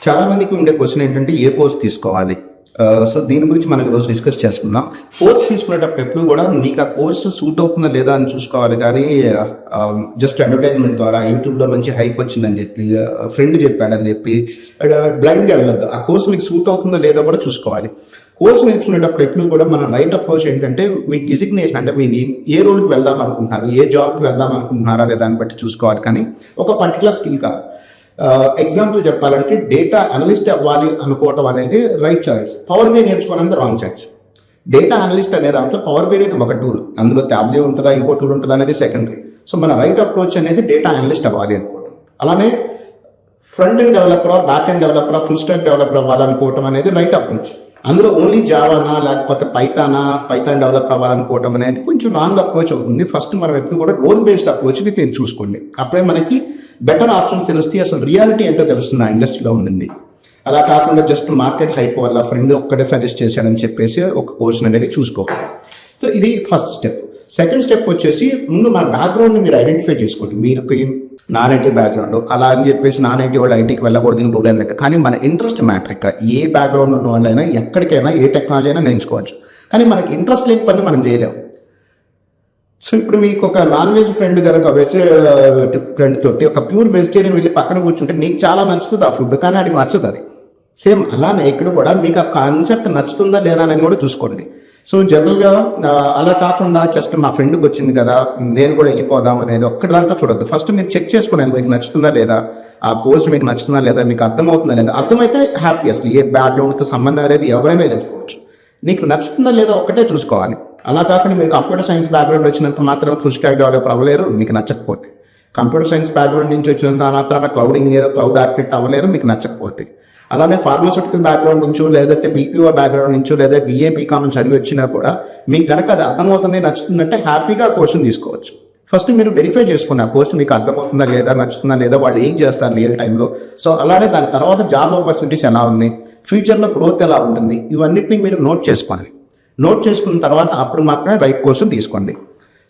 చాలా మందికి ఉండే క్వశ్చన్ ఏంటంటే ఏ కోర్స్ తీసుకోవాలి. సో దీని గురించి మనం ఈరోజు డిస్కస్ చేసుకుందాం. కోర్స్ తీసుకునేటప్పుడు ఎప్పుడు కూడా మీకు ఆ కోర్స్ సూట్ అవుతుందా లేదా అని చూసుకోవాలి, కానీ జస్ట్ అడ్వర్టైజ్మెంట్ ద్వారా యూట్యూబ్లో మంచి హైప్ వచ్చిందని చెప్పి, ఫ్రెండ్ చెప్పాడని చెప్పి బ్లైండ్గా వెళ్ళదు. ఆ కోర్స్ మీకు సూట్ అవుతుందా లేదా కూడా చూసుకోవాలి. కోర్స్ నేర్చుకునేటప్పుడు ఎప్పుడు కూడా మన రైట్ అప్రోచ్ ఏంటంటే మీ డిజిగ్నేషన్, అంటే మీది ఏ రోల్కి వెళ్దాం అనుకుంటున్నారు, ఏ జాబ్కి వెళ్దాం అనుకుంటున్నారా లేదా దాన్ని బట్టి చూసుకోవాలి. కానీ ఒక పర్టికులర్ స్కిల్ కాదు. ఎగ్జాంపుల్ చెప్పాలంటే డేటా అనలిస్ట్ అవ్వాలి అనుకోవటం అనేది రైట్ చాయిస్. పవర్ బై నేర్చుకోవాలనేది రాంగ్ చాయిస్. డేటా అనలిస్ట్ అనే దాంట్లో పవర్ బై అనేది ఒక టూల్, అందులో ట్యాబ్లెట్ ఉంటుందా ఇంకో టూల్ ఉంటుందా అనేది సెకండరీ. సో మన రైట్ అప్రోచ్ అనేది డేటా అనలిస్ట్ అవ్వాలి అనుకోవటం. అలానే front end developer, back end developer, full stack developer అవ్వాలనుకోవటం అనేది రైట్ అప్రోచ్. అందులో ఓన్లీ జావానా లేకపోతే పైథాన్ డెవలప్ అవ్వాలనుకోవటం అనేది కొంచెం రాంగ్ అప్రోచ్ అవుతుంది. ఫస్ట్ మనం ఎప్పుడు కూడా రోల్ బేస్డ్ అప్రోచ్ని చూసుకోండి. అప్పుడే మనకి బెటర్ ఆప్షన్స్ తెలుస్తాయి, అసలు రియాలిటీ ఏంటో తెలుస్తుంది ఆ ఇండస్ట్రీలో ఉండింది. అలా కాకుండా జస్ట్ మార్కెట్ హైప్ వల్ల ఫ్రెండ్ ఒక్కటే సజెస్ట్ చేశాడని చెప్పేసి ఒక కోర్స్ అనేది చూసుకోవాలి. సో ఇది ఫస్ట్ స్టెప్. సెకండ్ స్టెప్ వచ్చేసి ముందు మన బ్యాక్గ్రౌండ్ని మీరు ఐడెంటిఫై చేసుకోండి. మీరు నాన్ ఐటీ బ్యాక్గ్రౌండ్ అలా అని చెప్పేసి నాన్ ఐటీ వాళ్ళు ఐటీకి వెళ్ళకూడదు రూల్ లేదు, కానీ మన ఇంట్రెస్ట్ మ్యాటర్. ఇక్కడ ఏ బ్యాక్గ్రౌండ్ ఉన్న వాళ్ళైనా ఎక్కడికైనా ఏ టెక్నాలజీ అయినా నేర్చుకోవచ్చు, కానీ మనకి ఇంట్రెస్ట్ లేని పని మనం చేయలేము. సో ఇప్పుడు మీకు ఒక నాన్ వెజ్ ఫ్రెండ్ కనుక వెజ్ ఫ్రెండ్ తోటి ఒక ప్యూర్ వెజిటేరియన్ వెళ్ళి పక్కన కూర్చుంటే నీకు చాలా నచ్చుతుంది ఆ ఫుడ్, కానీ అది నచ్చుతుంది. అది సేమ్ అలానే ఇక్కడ కూడా మీకు ఆ కాన్సెప్ట్ నచ్చుతుందా లేదా అనేది కూడా చూసుకోండి. సో జనరల్గా అలా కాకుండా జస్ట్ మా ఫ్రెండ్కి వచ్చింది కదా నేను కూడా వెళ్ళిపోదాం అనేది ఒక్కటి దాంట్లో చూడొద్దు. ఫస్ట్ మీరు చెక్ చేసుకునేది మీకు నచ్చుతుందా లేదా, ఆ కోర్స్ మీకు నచ్చుతుందా లేదా, మీకు అర్థమవుతుందా లేదా. అర్థమైతే హ్యాపీ. అసలు ఏ బ్యాక్గ్రౌండ్తో సంబంధం అనేది ఎవరైనా తెచ్చుకోవచ్చు. నీకు నచ్చుతుందా లేదా ఒక్కటే చూసుకోవాలి. అలా కాకుండా మీరు కంప్యూటర్ సైన్స్ బ్యాక్గ్రౌండ్ వచ్చినంత మాత్రం ఫుల్ స్టాక్ డెవలపర్ అవ్వలేరు మీకు నచ్చకపోతే. కంప్యూటర్ సైన్స్ బ్యాక్గ్రౌండ్ నుంచి వచ్చినంత మాత్రం క్లౌడ్ ఇంజనీర్, క్లౌడ్ ఆర్కిటెక్ట్ అవ్వలేరు మీకు నచ్చకపోతే. అలానే ఫార్మాస్యూటికల్ బ్యాక్గ్రౌండ్ నుంచో లేదంటే బీపీఓ బ్యాక్గ్రౌండ్ నుంచో లేదా బిఏ బీకామ్ చదివి వచ్చినా కూడా మీకు కనుక అది అర్థమవుతుంది నచ్చుతుందంటే హ్యాపీగా ఆ కోర్సును తీసుకోవచ్చు. ఫస్ట్ మీరు వెరిఫై చేసుకున్న ఆ కోర్సు మీకు అర్థమవుతుందా లేదా, నచ్చుతుందా లేదా, వాళ్ళు ఏం చేస్తారు రియల్ టైంలో. సో అలానే దాని తర్వాత జాబ్ ఆపర్చునిటీస్ ఎలా ఉన్నాయి, ఫ్యూచర్లో గ్రోత్ ఎలా ఉంటుంది, ఇవన్నిటిని మీరు నోట్ చేసుకోండి. నోట్ చేసుకున్న తర్వాత అప్పుడు మాత్రమే రైట్ కోర్సును తీసుకోండి.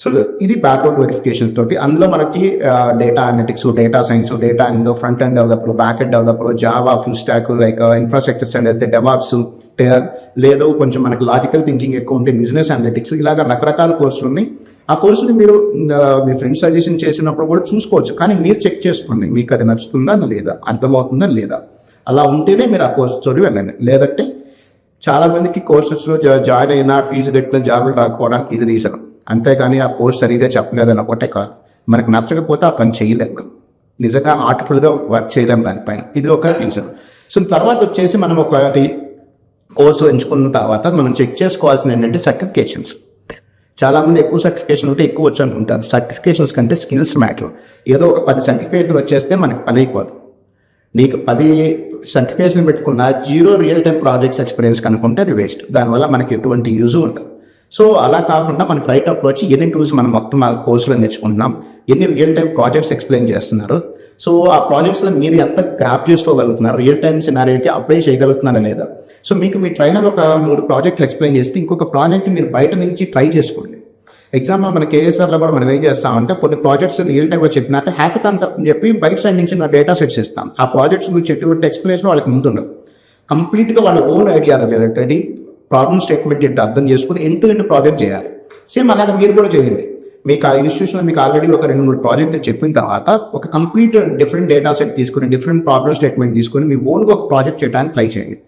సో ఇది బ్యాక్వర్డ్ వెరిఫికేషన్ తోటి. అందులో మనకి data analytics, data science, data Indo, front end developer, back end developer, Java, full stock, like infrastructure side అయితే డెవాప్స్, లేదు కొంచెం మనకి లాజికల్ థింకింగ్ ఎక్కువ ఉంటే బిజినెస్ అనలిటిక్స్, ఇలాగ రకరకాల కోర్సులు ఉన్నాయి. ఆ కోర్సుని మీరు మీ ఫ్రెండ్స్ సజెషన్ చేసినప్పుడు కూడా చూసుకోవచ్చు, కానీ మీరు చెక్ చేసుకోండి మీకు అది నచ్చుతుందా లేదా, అర్థమవుతుందా లేదా. అలా ఉంటేనే మీరు ఆ కోర్సు చదివి వెళ్ళండి. లేదంటే చాలా మందికి కోర్సెస్లో జాయిన్ అయినా ఫీజు కట్టిన జాబులు రాకపోవడానికి ఇది రీజన్. అంతేగాని ఆ కోర్స్ సరిగ్గా చెప్పలేదని ఒకటే కాదు, మనకు నచ్చకపోతే ఆ పని చేయలేము, నిజంగా ఆర్ట్ఫుల్గా వర్క్ చేయలేము దానిపైన. ఇది ఒక రీజన్. సో తర్వాత వచ్చేసి మనం ఒకటి కోర్సు ఎంచుకున్న తర్వాత మనం చెక్ చేసుకోవాల్సింది ఏంటంటే సర్టిఫికేషన్స్. చాలామంది ఎక్కువ సర్టిఫికేషన్ ఉంటే ఎక్కువ వచ్చు అనుకుంటారు. సర్టిఫికేషన్స్ కంటే స్కిల్స్ మ్యాటర్. ఏదో ఒక 10 సర్టిఫికేట్లు వచ్చేస్తే మనకి పని అయిపోదు. నీకు 10 సర్టిఫికేషన్ పెట్టుకున్న 0 రియల్ టైం ప్రాజెక్ట్స్ ఎక్స్పీరియన్స్ కనుక్కుంటే అది వేస్ట్. దానివల్ల మనకి ఎటువంటి యూజ్ ఉంటుంది. సో అలా కాకుండా మనకి రైట్ అప్రోచ్ ఎన్ని టూల్స్ మనం మొత్తం ఆ కోర్సులో నేర్చుకుంటున్నాం, ఎన్ని రియల్ టైం ప్రాజెక్ట్స్ ఎక్స్ప్లెయిన్ చేస్తున్నారు, సో ఆ ప్రాజెక్ట్స్లో మీరు ఎంత గ్రాప్ చేసుకోగలుగుతున్నారు, రియల్ టైం సినారియోకి అప్లై చేయగలుగుతున్నారా లేదా. సో మీకు మీ ట్రైనర్ ఒక 3 ప్రాజెక్టులు ఎక్స్ప్లెయిన్ చేస్తే ఇంకొక ప్రాజెక్ట్ మీరు బయట నుంచి ట్రై చేసుకోండి. ఎగ్జాంపుల్ మన కేఎస్ఆర్లో కూడా మనం ఏం చేస్తామంటే కొన్ని ప్రాజెక్ట్స్ రియల్ టైంలో చెప్పినాక హ్యాకథాన్స్ అని చెప్పి బయట సైడ్ నుంచి నా డేటా సెట్స్ ఇస్తాం. ఆ ప్రాజెక్ట్స్ గురించి ఎటువంటి ఎక్స్ప్లెనేషన్ వాళ్ళకి ముందుండదు. కంప్లీట్గా వాళ్ళ ఓన్ ఐడియా లేదంటే ప్రాబ్లమ్ స్టేట్మెంట్ ఏంటి అర్థం చేసుకుని ఎండ్ టు ఎండ్ ప్రాజెక్ట్ చేయాలి. సేమ్ అలాగే మీరు కూడా చేయండి. మీకు ఆ ఇన్స్టిట్యూషన్లో మీకు ఆల్రెడీ ఒక 2-3 ప్రాజెక్టులు చెప్పిన తర్వాత ఒక కంప్లీట్ డిఫరెంట్ డేటా సెట్ తీసుకుని డిఫరెంట్ ప్రాబ్లమ్ స్టేట్మెంట్ తీసుకుని మీ ఓన్గా ఒక ప్రాజెక్ట్ చేయడానికి ట్రై చేయండి.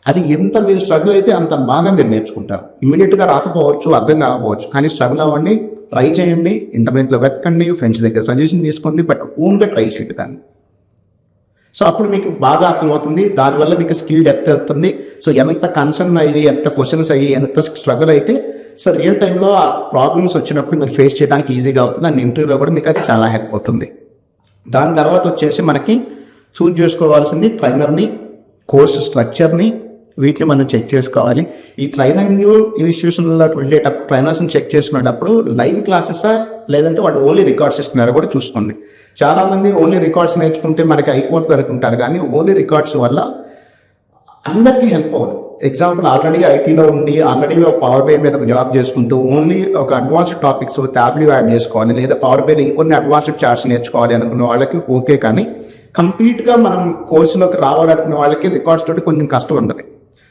అది ఎంత మీరు స్ట్రగుల్ అయితే అంత బాగా మీరు నేర్చుకుంటారు. ఇమ్మీడియట్గా రాకపోవచ్చు, అర్థం కాకపోవచ్చు, కానీ స్ట్రగుల్ అవ్వండి, ట్రై చేయండి, ఇంటర్నెట్లో వెతకండి, ఫ్రెండ్స్ దగ్గర సజెషన్ తీసుకోండి, బట్ ఓన్గా ట్రై చేయండి దాన్ని. సో అప్పుడు మీకు బాగా అర్థమవుతుంది. దానివల్ల మీకు స్కిల్ డెప్త్ అవుతుంది. సో ఎంత కన్సర్న్ అయ్యి, ఎంత క్వశ్చన్స్ అయ్యి, ఎంత స్ట్రగుల్ అయితే సో రియల్ టైంలో ఆ ప్రాబ్లమ్స్ వచ్చినప్పుడు మీరు ఫేస్ చేయడానికి ఈజీగా అవుతుంది. అండ్ ఇంటర్వ్యూలో కూడా మీకు అది చాలా హెల్ప్ అవుతుంది. దాని తర్వాత వచ్చేసి మనకి చూజ్ చేసుకోవాల్సింది ట్రైనర్ని, కోర్సు స్ట్రక్చర్ని, వీటిని మనం చెక్ చేసుకోవాలి. ఈ ట్రైనింగ్ ఇన్స్టిట్యూషన్లో వెళ్ళేటప్పుడు ట్రైనర్స్ని చెక్ చేసుకునేటప్పుడు లైవ్ క్లాసెసా లేదంటే వాళ్ళు ఓన్లీ రికార్డ్స్ ఇస్తున్నారో కూడా చూసుకోండి. చాలామంది ఓన్లీ రికార్డ్స్ నేర్చుకుంటే మనకి అయిపోతుంది అనుకుంటారు, కానీ ఓన్లీ రికార్డ్స్ వల్ల అందరికీ హెల్ప్ అవ్వదు. ఎగ్జాంపుల్ ఆల్రెడీ ఐటీలో ఉండి ఆల్రెడీ పవర్ బై మీద జాబ్ చేసుకుంటూ ఓన్లీ ఒక అడ్వాన్స్డ్ టాపిక్స్ ట్యాబ్లు యాడ్ చేసుకోవాలి, లేదా పవర్ బై ఇంకొన్ని అడ్వాన్స్డ్ చార్ట్స్ నేర్చుకోవాలి అనుకున్న వాళ్ళకి ఓకే. కానీ కంప్లీట్గా మనం కోర్సులోకి రావాలనుకున్న వాళ్ళకి రికార్డ్స్ తోటి కొంచెం కష్టం ఉంటుంది.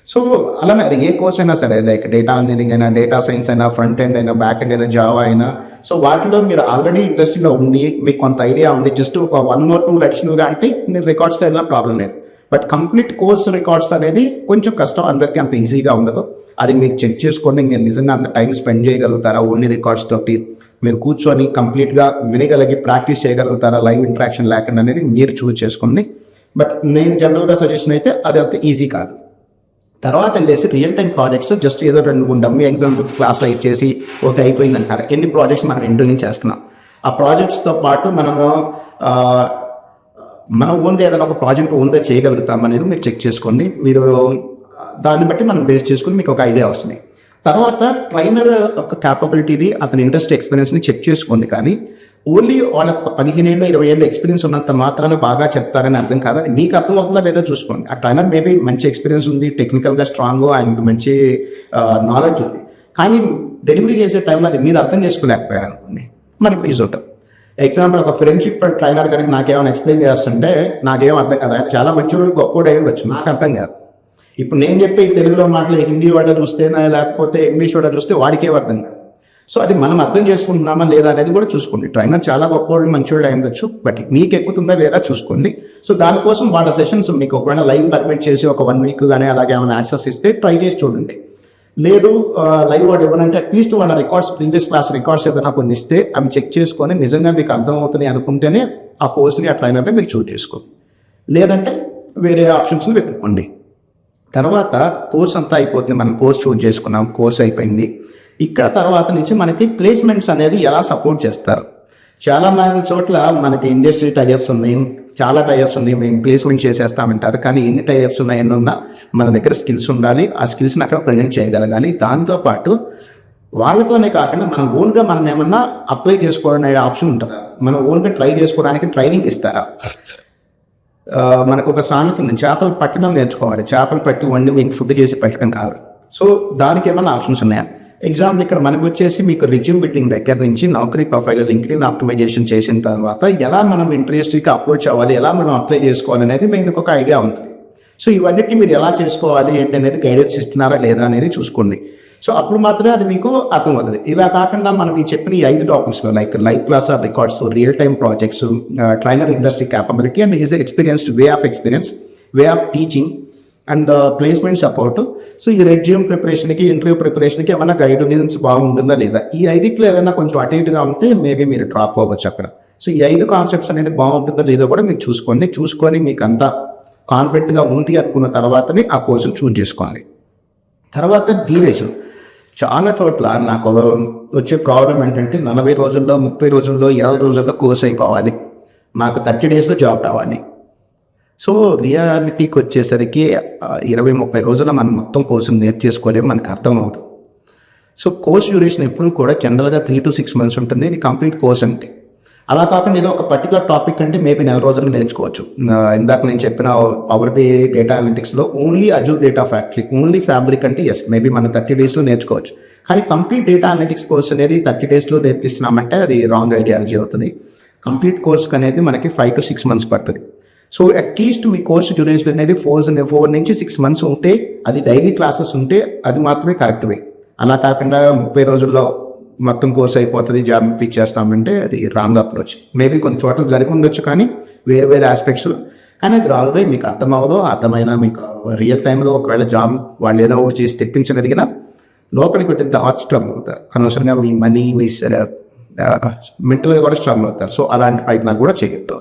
సో అలానే అది ఏ కోర్స్ అయినా సరే, లైక్ డేటా ఇంజనీరింగ్ అయినా, డేటా సైన్స్ అయినా, ఫ్రంట్ ఎండ్ అయినా, బ్యాక్ ఎండ్ అయినా, జావా అయినా, సో వాటిలో మీరు ఆల్రెడీ ఇండస్ట్రీలో ఉండి మీకు కొంత ఐడియా ఉండి జస్ట్ ఒక 1 or 2 అడిషనల్గా అంటే మీరు రికార్డ్స్ అయినా ప్రాబ్లం లేదు. బట్ కంప్లీట్ కోర్స్ రికార్డ్స్ అనేది కొంచెం కష్టం, అందరికీ అంత ఈజీగా ఉండదు. అది మీకు చెక్ చేసుకోండి, మీరు నిజంగా అంత టైం స్పెండ్ చేయగలుగుతారా ఓన్లీ రికార్డ్స్ తోటి, మీరు కూర్చొని కంప్లీట్గా వినగలిగి ప్రాక్టీస్ చేయగలుగుతారా లైవ్ ఇంటరాక్షన్ లేకుండా అనేది మీరు చూస్ చేసుకోండి. బట్ నేను జనరల్గా సజెషన్ అయితే అది అంత ఈజీ కాదు. తర్వాత వెళ్ళేసి రియల్ టైం ప్రాజెక్ట్స్ జస్ట్ ఏదో 2 డమ్మీ ఎగ్జాంపుల్స్ క్లాస్లో ఇచ్చేసి ఓకే అయిపోయింది అంటారు. ఎన్ని ప్రాజెక్ట్స్ మనం ఇంటర్వ్యూ చేస్తున్నాం, ఆ ప్రాజెక్ట్స్తో పాటు మనం ఓన్గా ఏదైనా ఒక ప్రాజెక్ట్ ఓన్గా చేయగలుగుతాం అనేది మీరు చెక్ చేసుకోండి. మీరు దాన్ని బట్టి మనం బేస్ చేసుకుని మీకు ఒక ఐడియా వస్తుంది. తర్వాత ట్రైనర్ యొక్క క్యాపబిలిటీని, అతని ఇంట్రెస్ట్ ఎక్స్పీరియన్స్ని చెక్ చేసుకోండి. కానీ ఓన్లీ వాళ్ళకి 15 ఏళ్ళు 20 ఏళ్ళు ఎక్స్పీరియన్స్ ఉన్నంత మాత్రాన బాగా చెప్తారని అర్థం కాదు. అది మీకు అర్థం అవుతుందా లేదా చూసుకోండి. ఆ ట్రైనర్ మేబీ మంచి ఎక్స్పీరియన్స్ ఉంది, టెక్నికల్గా స్ట్రాంగ్, ఆయనకు మంచి నాలెడ్జ్ ఉంది, కానీ డెలివరీ చేసే టైంలో అది మీరు అర్థం చేసుకోలేకపోయారు అనుకోండి, మరి ప్లీజ్ ఉంటుంది. ఎగ్జాంపుల్ ఒక ఫ్రెండ్షిప్ ట్రైనర్ కనుక నాకేమైనా ఎక్స్ప్లెయిన్ చేస్తుంటే నాకేం అర్థం కాదు. ఆయన చాలా మంచివాడు, గొప్పవాడు అయ్యవచ్చు, నాకు అర్థం కాదు. ఇప్పుడు నేను చెప్పే తెలుగులో మాటలు హిందీ వాడ చూస్తేనా లేకపోతే ఇంగ్లీష్ వాడ చూస్తే వాడికే అర్థం కాదు. సో అది మనం అర్థం చేసుకుంటున్నామా లేదా అనేది కూడా చూసుకోండి. ట్రైనర్ చాలా గొప్పవాడు, మంచివాడు అయ్యవచ్చు, బట్ మీకు ఎక్కుతుందా లేదా చూసుకోండి. సో దానికోసం వాళ్ళ సెషన్స్ మీకు ఒకవేళ లైవ్ పర్మిట్ చేసి ఒక 1 week కానీ అలాగే ఏమైనా యాక్సెస్ ఇస్తే ట్రై చేసి చూడండి. లేదు లైవ్ వాడు ఇవ్వనంటే అట్లీస్ట్ వాళ్ళ రికార్డ్స్, ప్రీవియస్ క్లాస్ రికార్డ్స్ ఏదైనా కొన్ని ఇస్తే అవి చెక్ చేసుకొని నిజంగా మీకు అర్థమవుతుంది అనుకుంటేనే ఆ కోర్స్ని, ఆ ట్రైనర్ని మీరు చూస్ చేసుకోండి. లేదంటే వేరే ఆప్షన్స్ని వెతుక్కోండి. తర్వాత కోర్స్ అంతా అయిపోతుంది, మనం కోర్స్ చూస్ చేసుకున్నాం, కోర్స్ అయిపోయింది. ఇక్కడ తర్వాత నుంచి మనకి ప్లేస్మెంట్స్ అనేది ఎలా సపోర్ట్ చేస్తారు. చాలా మంది చోట్ల మనకి ఇండస్ట్రీ టైర్స్ ఉన్నాయి, చాలా టైర్స్ ఉన్నాయి, మేము ప్లేస్మెంట్ చేసేస్తామంటారు. కానీ ఎన్ని టైర్స్ ఉన్నాయని ఉన్నా మన దగ్గర స్కిల్స్ ఉండాలి, ఆ స్కిల్స్ని అక్కడ ప్రజెంట్ చేయగలగాలి. దాంతోపాటు వాళ్ళతోనే కాకుండా మనం ఓన్గా మనం ఏమన్నా అప్లై చేసుకోవడం అనే ఆప్షన్ ఉంటుందా, మనం ఓన్గా ట్రై చేసుకోవడానికి ట్రైనింగ్ ఇస్తారా. మనకు ఒక సామెత ఉంది, చేపలు పట్టడం నేర్చుకోవాలి, చేపలు పట్టి వండి మీకు ఫుడ్ చేసి పెట్టడం కాదు. సో దానికి ఏమైనా ఆప్షన్స్ ఉన్నాయా. ఎగ్జాంపుల్ ఇక్కడ మనకు వచ్చేసి మీకు రిజ్యూమ్ బిల్డింగ్ దగ్గర నుంచి నౌకరీ ప్రొఫైల్, లింక్డ్ఇన్ ఆప్టిమైజేషన్ చేసిన తర్వాత ఎలా మనం ఇండస్ట్రీకి అప్రోచ్ అవ్వాలి, ఎలా మనం అప్లై చేసుకోవాలి అనేది మీకు ఒక ఐడియా ఉంటుంది. సో ఇవన్నిటిని మీరు ఎలా చేసుకోవాలి ఏంటి అనేది గైడెన్స్ ఇస్తున్నారా లేదా అనేది చూసుకోండి. సో అప్పుడు మాత్రమే అది మీకు అర్థమవుతుంది. ఇలా కాకుండా మనం ఈ చెప్పిన ఈ 5 టాపిక్స్లో like live class or records, real time projects, trainer industry capability and is experience, way of teaching and placement support. So ఈ రెజ్యూమ్ ప్రిపరేషన్కి, ఇంటర్వ్యూ ప్రిపరేషన్కి ఏమైనా గైడెన్స్ బాగుంటుందా లేదా, ఈ 5 ఏమైనా కొంచెం అటు ఇటుగా ఉంటే మేబీ మీరు డ్రాప్ అవ్వచ్చు అక్కడ. సో ఈ 5 కాన్సెప్ట్స్ అనేది బాగుంటుందో లేదో కూడా మీరు చూసుకొని మీకు అంతా కాన్ఫిడెంట్గా ఉంది అనుకున్న తర్వాతనే ఆ కోర్సును చూస్ చేసుకోవాలి. తర్వాత డ్యూరేషన్. చాలా చోట్ల నాకు వచ్చే ప్రాబ్లం ఏంటంటే 40 రోజుల్లో, 30 రోజుల్లో, 20 రోజుల్లో కోర్స్ అయిపోవాలి, మాకు 30 daysలో జాబ్ రావాలి. సో రియాలిటీకి వచ్చేసరికి 20-30 రోజుల్లో మనం మొత్తం కోర్సును నేర్చేసుకోలేము, మనకు అర్థం అవుతుంది. సో కోర్స్ డ్యూరేషన్ ఎప్పుడు కూడా జనరల్గా 3 to 6 months ఉంటుంది. ఇది కంప్లీట్ కోర్స్ అంటే. అలా కాకుండా ఏదో ఒక పర్టికులర్ టాపిక్ అంటే మేబీ 4 రోజులు నేర్చుకోవచ్చు. ఇందాక నేను చెప్పిన పవర్ బి డేటా అనలిటిక్స్లో only Azure data factory, only fabric అంటే ఎస్ మేబీ మనం 30 daysలో నేర్చుకోవచ్చు. కానీ కంప్లీట్ డేటా అనలిటిక్స్ కోర్స్ అనేది 30 daysలో నేర్పిస్తున్నామంటే అది రాంగ్ ఐడియాలజీ అవుతుంది. కంప్లీట్ కోర్స్ అనేది మనకి 5 to 6 months పడుతుంది. సో అట్లీస్ట్ మీ కోర్స్ డ్యూరేషన్ అనేది 4 నుంచి 6 months ఉంటే, అది డైలీ క్లాసెస్ ఉంటే అది మాత్రమే కరెక్ట్ వే. అలా కాకుండా 30 రోజుల్లో మొత్తం కోర్స్ అయిపోతుంది, జాబ్ పిక్ చేస్తామంటే అది రాంగ్ అప్రోచ్. మేబీ కొన్ని చోట్ల జరిగి ఉండొచ్చు కానీ వేరే ఆస్పెక్ట్స్లో, కానీ అది రాంగ్ వే. మీకు అర్థమైనా మీకు రియల్ టైంలో ఒకవేళ జాబ్ వాళ్ళు ఏదో ఒకటి చేసి తెప్పించగలిగినా లోపలికి పెట్టిన తర్వాత స్ట్రగుల్ అవుతారు. అనవసరంగా మీ మనీ మీ మెంటల్గా కూడా స్ట్రగుల్ అవుతారు. సో అలాంటి ప్రయత్నాలు కూడా చేయొద్దు.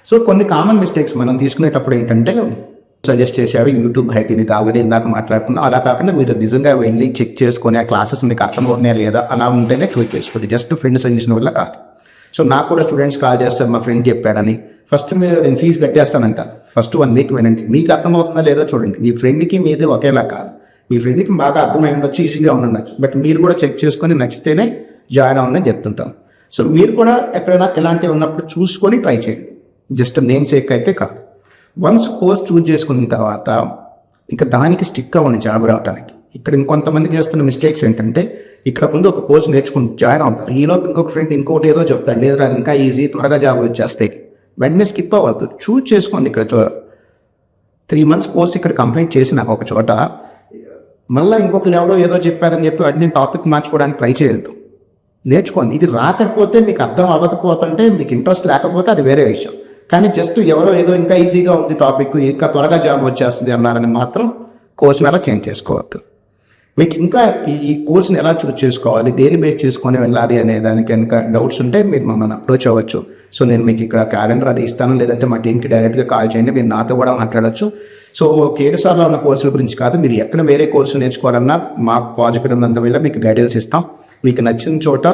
సో కొన్ని కామన్ మిస్టేక్స్ మనం తీసుకునేటప్పుడు ఏంటంటే, సజెస్ట్ చేశారు యూట్యూబ్ హైట్, ఇది ఆల్రెడీ ఇందాక మాట్లాడుకున్నాం. అలా కాకుండా మీరు నిజంగా వెళ్ళి చెక్ చేసుకొని ఆ క్లాసెస్ మీకు అర్థమవుతున్నాయా లేదా అలా ఉంటేనే క్లిక్ చేసుకోండి. జస్ట్ ఫ్రెండ్ సజెషన్ వల్ల కాదు. సో నాకు కూడా స్టూడెంట్స్ కాల్ చేస్తారు, మా ఫ్రెండ్ చెప్పాడని ఫస్ట్ నేను ఫీజు కట్టేస్తానంట. ఫస్ట్ 1 week వినండి, మీకు అర్థమవుతుందా లేదో చూడండి. మీ ఫ్రెండ్కి మీది ఒకేలా కాదు, మీ ఫ్రెండ్కి బాగా అర్థమై ఉండొచ్చు, ఈజీగా ఉండొచ్చు, బట్ మీరు కూడా చెక్ చేసుకొని నచ్చితేనే జాయిన్ అవ్వని చెప్తుంటాం. సో మీరు కూడా ఎక్కడైనా ఇలాంటివి ఉన్నప్పుడు చూసుకొని ట్రై చేయండి, జస్ట్ నేమ్ సేక్ అయితే కాదు. వన్స్ కోర్స్ చూజ్ చేసుకున్న తర్వాత ఇంకా దానికి స్టిక్ అవ్వండి జాబ్ రావడానికి. ఇక్కడ ఇంకొంతమంది చేస్తున్న మిస్టేక్స్ ఏంటంటే, ఇక్కడ ముందు ఒక కోర్స్ నేర్చుకుని జాయిన్ అవుతారు, ఈలోపు ఇంకొక ఫ్రెండ్ ఇంకోటి ఏదో చెప్తాడు, లేదా ఇంకా ఈజీ, త్వరగా జాబ్ వచ్చేస్తాయి. వెంటనే స్కిప్ అవ్వద్దు, చూజ్ చేసుకోండి. ఇక్కడ 3 months కోర్స్ ఇక్కడ కంప్లీట్ చేసిన ఒక చోట మళ్ళీ ఇంకొకరు ఎవరో ఏదో చెప్పారని చెప్పి అన్ని టాపిక్ మార్చుకోవడానికి ట్రై చేయొద్దు. నేర్చుకోండి. ఇది రాకపోతే మీకు అర్థం అవ్వకపోతుంటే మీకు ఇంట్రెస్ట్ లేకపోతే అది వేరే విషయం. కానీ జస్ట్ ఎవరో ఏదో ఇంకా ఈజీగా ఉంది టాపిక్, ఇంకా త్వరగా జాబ్ వచ్చేస్తుంది అన్నారని మాత్రం కోర్సుని ఎలా చేంజ్ చేసుకోవద్దు. మీకు ఇంకా ఈ కోర్స్ని ఎలా చూస్ చేసుకోవాలి, దేని బేస్ చేసుకొని వెళ్ళాలి అనే దానికి కనుక డౌట్స్ ఉంటే మీరు మమ్మల్ని అప్రోచ్ అవ్వచ్చు. సో నేను మీకు ఇక్కడ క్యాలెండర్ అది ఇస్తాను, లేదంటే మా టీంకి డైరెక్ట్గా కాల్ చేయండి, మీరు నాతో కూడా మాట్లాడచ్చు. సో కేఎస్ఆర్లో ఉన్న కోర్సుల గురించి కాదు, మీరు ఎక్కడ వేరే కోర్సు నేర్చుకోవాలన్నా మా ప్రాజెక్ట్ ఉన్నంత వల్ల మీకు గైడెన్స్ ఇస్తాం. మీకు నచ్చిన చోట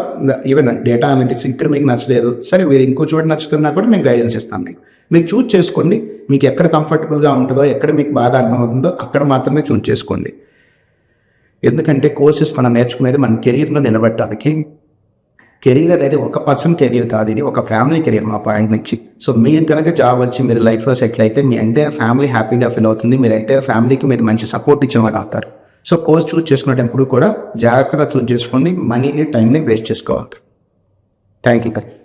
ఈవెన్ డేటా అనలిటిక్స్ ఇక్కడ మీకు నచ్చలేదు, సరే మీరు ఇంకో చోట నచ్చుతున్నా కూడా మేము గైడెన్స్ ఇస్తాం. మీకు చూజ్ చేసుకోండి, మీకు ఎక్కడ కంఫర్టబుల్గా ఉంటుందో, ఎక్కడ మీకు బాగా అర్థమవుతుందో అక్కడ మాత్రమే చూజ్ చేసుకోండి. ఎందుకంటే కోర్సెస్ మనం నేర్చుకునేది మన కెరీర్లో నిలబెట్టడానికి. కెరీర్ అనేది ఒక పర్సన్ కెరీర్ కాదు, ఇది ఒక ఫ్యామిలీ కెరీర్ మా పాయింట్ నుంచి. సో మీరు కనుక జాబ్ వచ్చి మీరు లైఫ్లో సెటిల్ అయితే మీ ఎంటైర్ ఫ్యామిలీ హ్యాపీగా ఫీల్ అవుతుంది, మీరు ఎంటైర్ ఫ్యామిలీకి మీరు మంచి సపోర్ట్ ఇచ్చిన వాళ్ళు అవుతారు. సో కోర్స్ చూజ్ చేసుకునేటప్పుడు కూడా జాగ్రత్తగా చూజ్ చేసుకోండి, మనీని టైంని వేస్ట్ చేసుకోవాలి. Thank you.